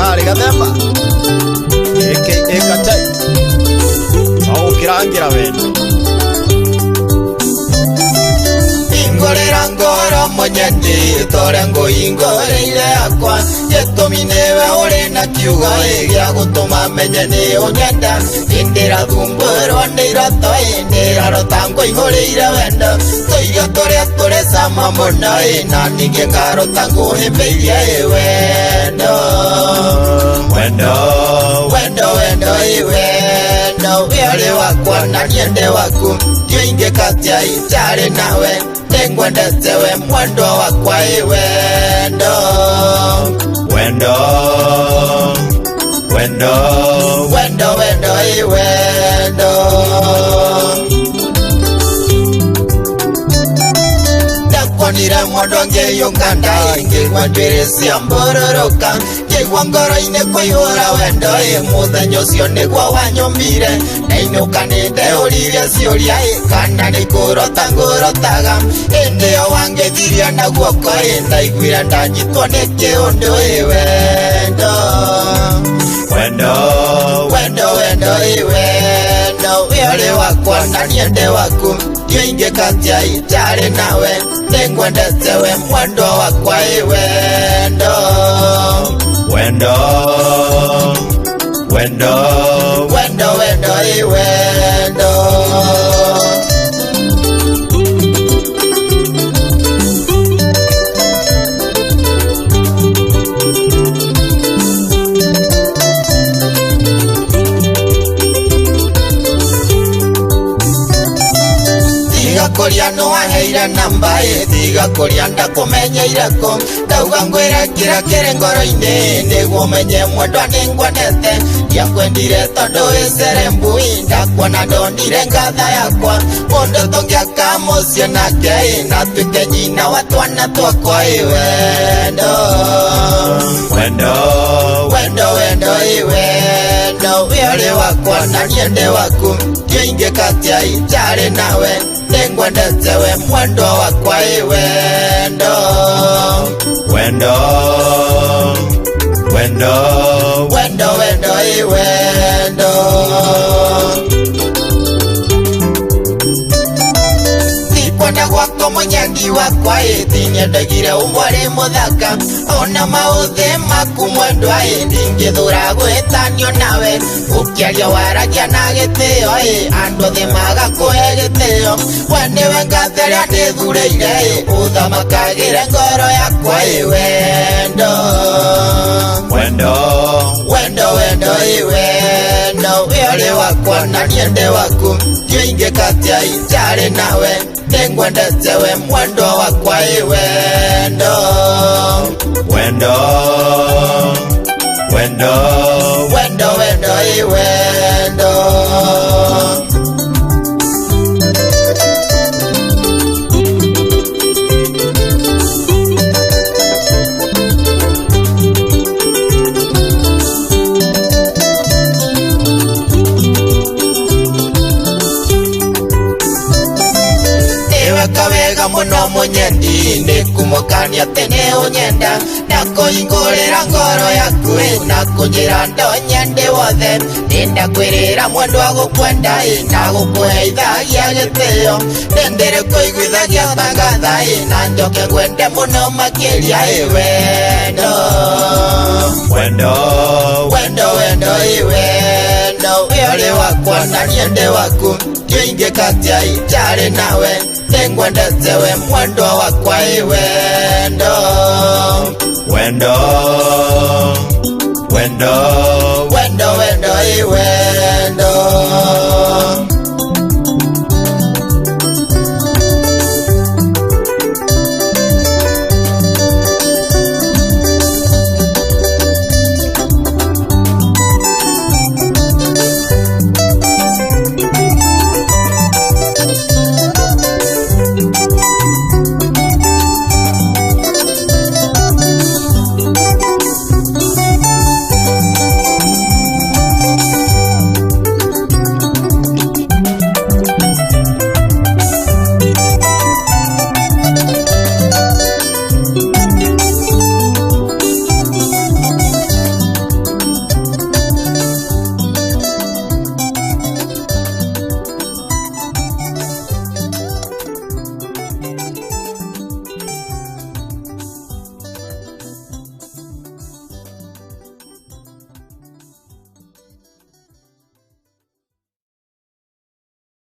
Gerard Gathemba aka Kachai au kirangira wendo ingorera ngoro monyende torengo ingoreire akwa yetuminewe uri na kiugo gya gutuma menye ni unyenda indira thumburo ndirato indira rotango ingorire wendo toiga tore sama muno na ninge ngaro tango hemberia wendo wele wakwa na niende waku yoinge katia itare nawe nengwendetewe mwendo wakwa wendo nire mwondonge yonganda ingegwandwire siambororoka ngegwangoro ine kuihura wendo muthenyo cio niguo wanyombire na inukanite uririe ciuria kana nikurota ngurotaga indio wangithiria na guoko ndaiguire ndanyitwo ni kiundu wendo wele wakwa na niende waku yoinge katia itare nawe nengwendetewe mwendo wakwa wendo Koria no aheire namba thiga koria ndakumenyeire ko ndauga ngwira kira kire ngoro-ini niguo menye mwendwa ningwenete ndiakwendire tondu icere mbui ndakuona ndonire ngatha yakwa mundu tungiaka muciĩ nake na tuike nyina wa twana twakwa wendo wele wakwa na niende waku yoinge katia itare nawe nengwendetewe mwendo wakwa wendo kwenda gwako munyendi wakwa tinyendagire umwari muthaka ona mauthi maku mwendwa ndingithura gwitanio nawe ukiaria waragia na gitio andu thi magakuhe gitio we niwe ngatheria ndithureire uthamakagire ngoro yakwa wendo wele wakwa na niende waku yoinge katia itare nawe nengwendetewe mwendo wakwa wendo kawega muno munyendi nikumukania tene unyenda nakuhingurira ngoro yaku nakunjira ndonyende wothe nindakwirira mwendwa gukwenda na gukuheithagia gitio nindiri kuiguithagia magatha na njoke ngwende muno makiria wendo wele wakwa na niende waku yoinge katia itare nawe nengwendetewe mwendo wakwa wendo